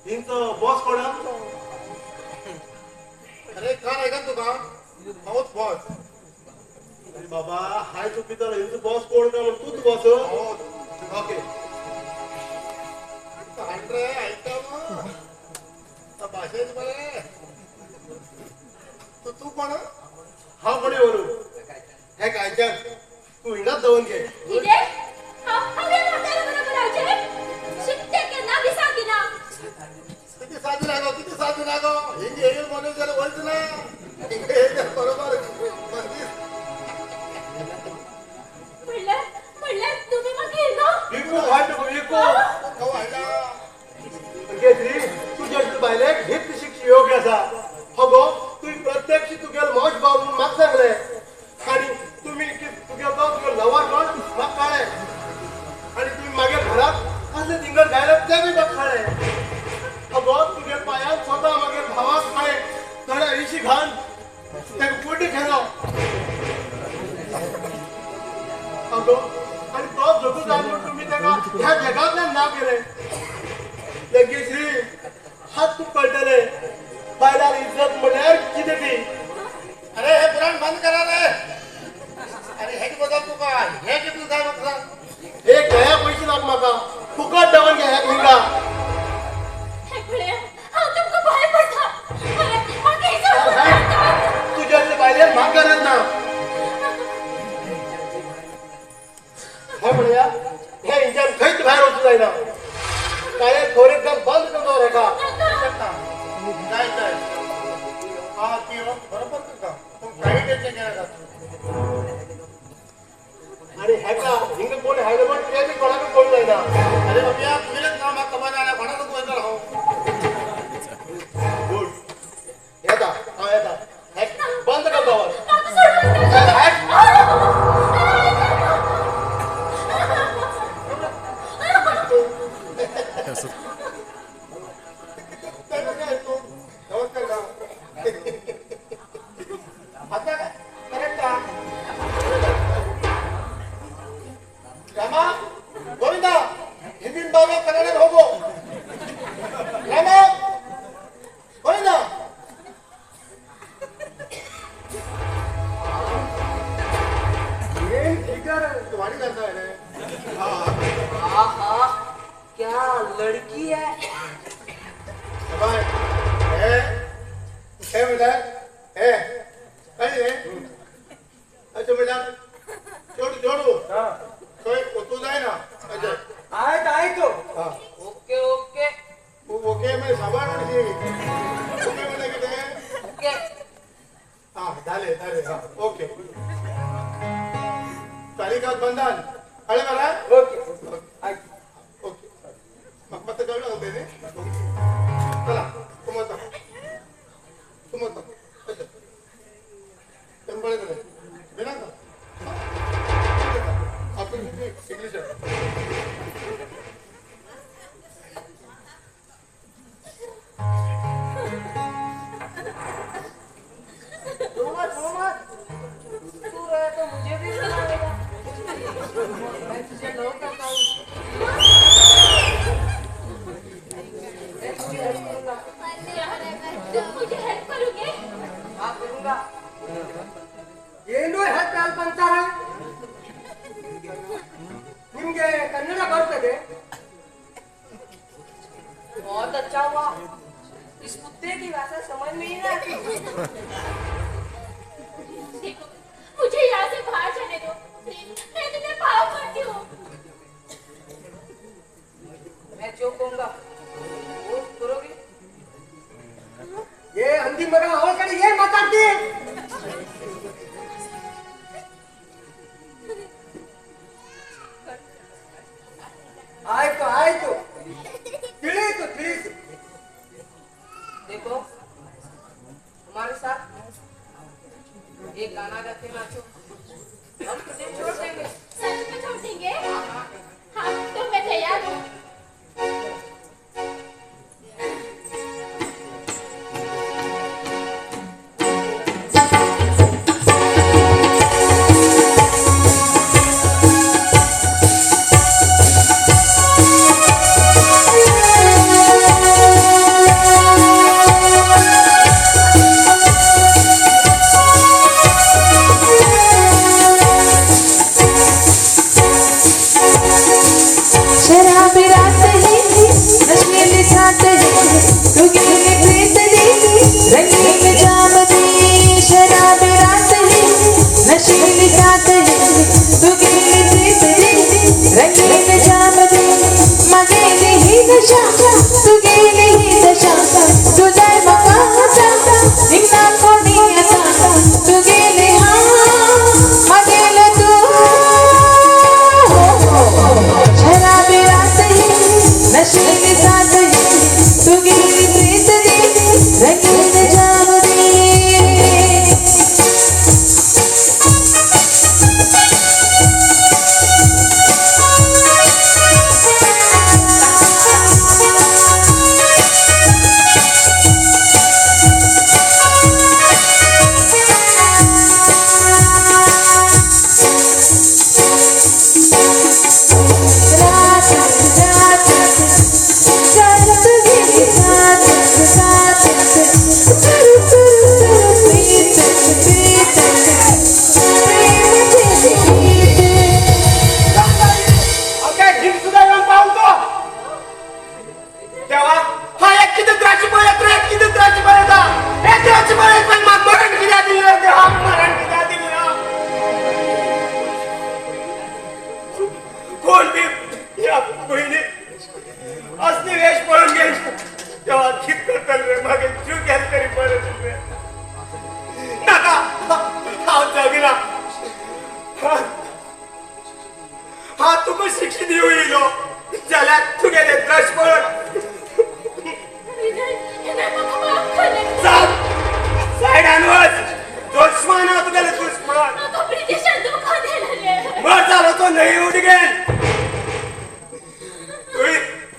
हिंचो boss कोण अरे का नाही का तुका हाऊस बॉस अरे बाबा हाय चुकीचं हिंचो बॉस कोण का म्हणून तूच बॉस ओके रे ऐकतो भाषेच बरे तू कोण हा कोणी वरू हे काय तू हिंगात जाऊन घे किती साधी लागो हिंगे हे म्हणून जरा बोलत ना हिंगे हे बरोबर तुझ्या हित शिक्षी योग्य असा हो गो तू प्रत्यक्ष तुगेल मौज बाबू माग सांगले आणि तुम्ही तुगेल तो तुगेल लवार कोण माग काळे आणि तुम्ही मागे घरात असले तिंगल गायला ते बी माग काळे अगो तुगेल पायात स्वतः मागे भावाक काळे थोड्या इशी घाण ते पोटी खेळो अगो आणि तो जगू जाणून तुम्ही त्याला ह्या जगातल्या नाव केले लगेच श्री हात तू कळटले बायलार इज्जत म्हणल्यार किती ती अरे हे पुराण बंद करा रे अरे हे बघा तू काय हे किती काय बघा हे गया पैसे लाग माका फुकट दवन घ्या ह्या हिंगा तुझ्याचे बायले माग करत ना हे म्हणूया हे इंजन खैत बाहेर होत जाईना काय थोडे काम बंद करतो रे का काय काय हा ती बरोबर का तू काही टेन्शन घ्यायला आणि ह्याका हिंग कोण हायवे पण ते बी कोणाकडे कोण जाईना अरे बाबा तुझेच नाव माग कमाला आला कोणाचं बोलतो राहो गुड येता हा येता बंद कर दवन बहुत अच्छा हुआ इस कुत्ते की भाषा समझ में ही नहीं आती देखो मुझे यहाँ से बाहर जाने दो मैं तुम्हें पाप करती हूँ मैं जो कहूँगा वो करोगे ये अंधी मगा हो कर ये माताती आए तो देखो हमारे साथ एक गाना गाते नाचो हम तुझे छोड़ देंगे सच में छोड़ देंगे हाँ तो मैं तैयार हूँ दशा तू गेली ही दशा तुझ्या मगाचा निघा कोणी आता तू गेले हा मगेल तू शराबी रातही नशेली साथही तू गेली प्रीत दे रंगीन जाम दे ओके ढीक सुद्धा येऊन पाहतो तेव्हा हा एक किती द्राक्षी पळत रे किती द्राक्षी पळत एक द्राक्षी पळत पण मग मरण किती दिली रे देवा मरण किती दिली कोण बी या बहिणी असली वेश पळून गेली तेव्हा कित करतल रे मागे जीव घ्याल तरी पळत रे नका हा जगला हा तुका शिक्षित येईल ज्याला तुगेले द्रश पळत चाल साईड आणवच दुश्मन हा तुगेले दुश्मन मर झालो तो नाही उठ गेल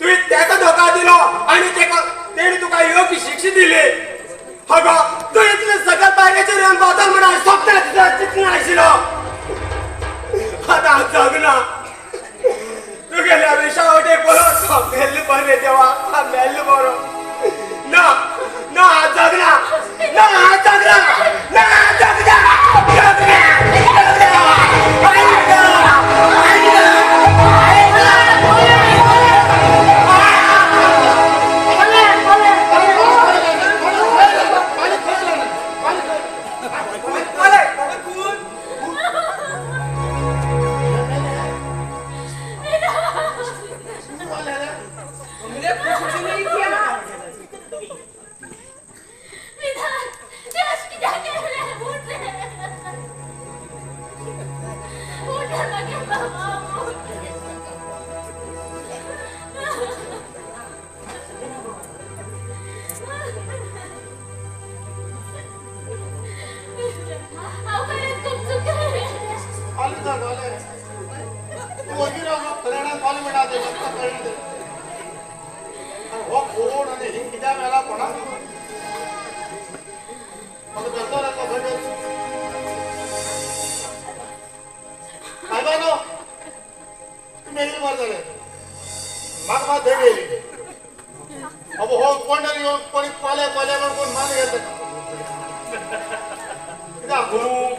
तुही त्याका धोका दिलो आणि तेणे तुका योग्य शिक्षित दिली हगो तू इतले सगळं पाहिजे रेन बादल म्हणा स्वप्न चित्र आशिलो आता जगना तू गेल्या विषावटे बरो मेल्ल बरे देवा हा मेल्ल बरो ना ना जगना ना जगना ना जगना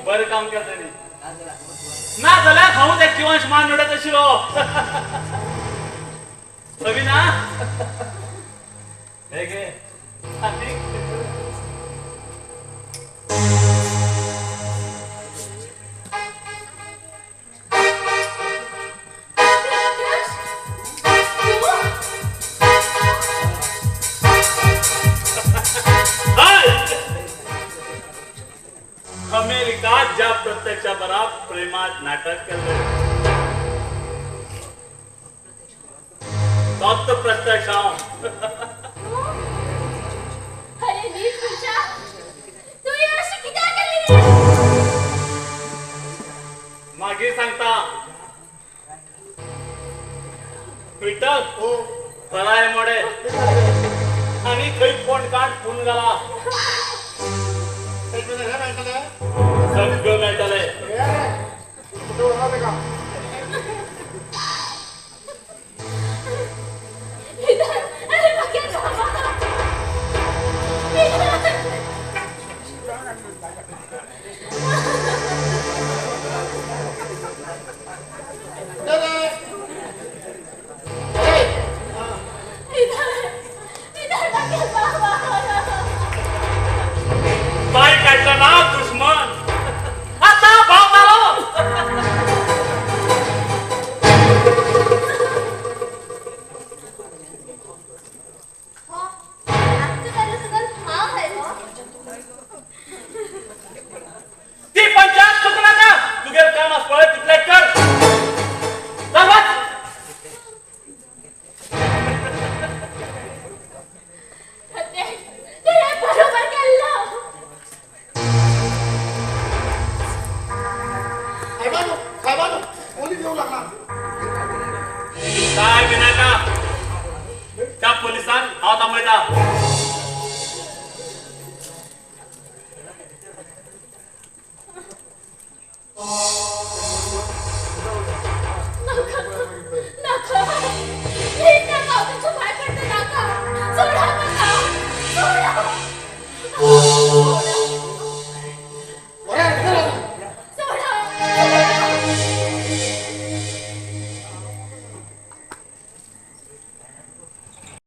बरं काम करता ना झाल्या खाऊ त्या जीवांश मान मिळत अशी हवी ना हे घे अमेरिकात ज्या प्रत्यक्षाबरा प्रेमात नाटक केले फक्त प्रत्यक्ष अरे नीट विचार तू ही अशी किती केली रे मागे सांगता विठ्ठल हो फराय मोडे आणि खै पोट काट फुल गेला सगळं मेळटले अरे बघे बाबा पाय काढला ना दुश्मन वयता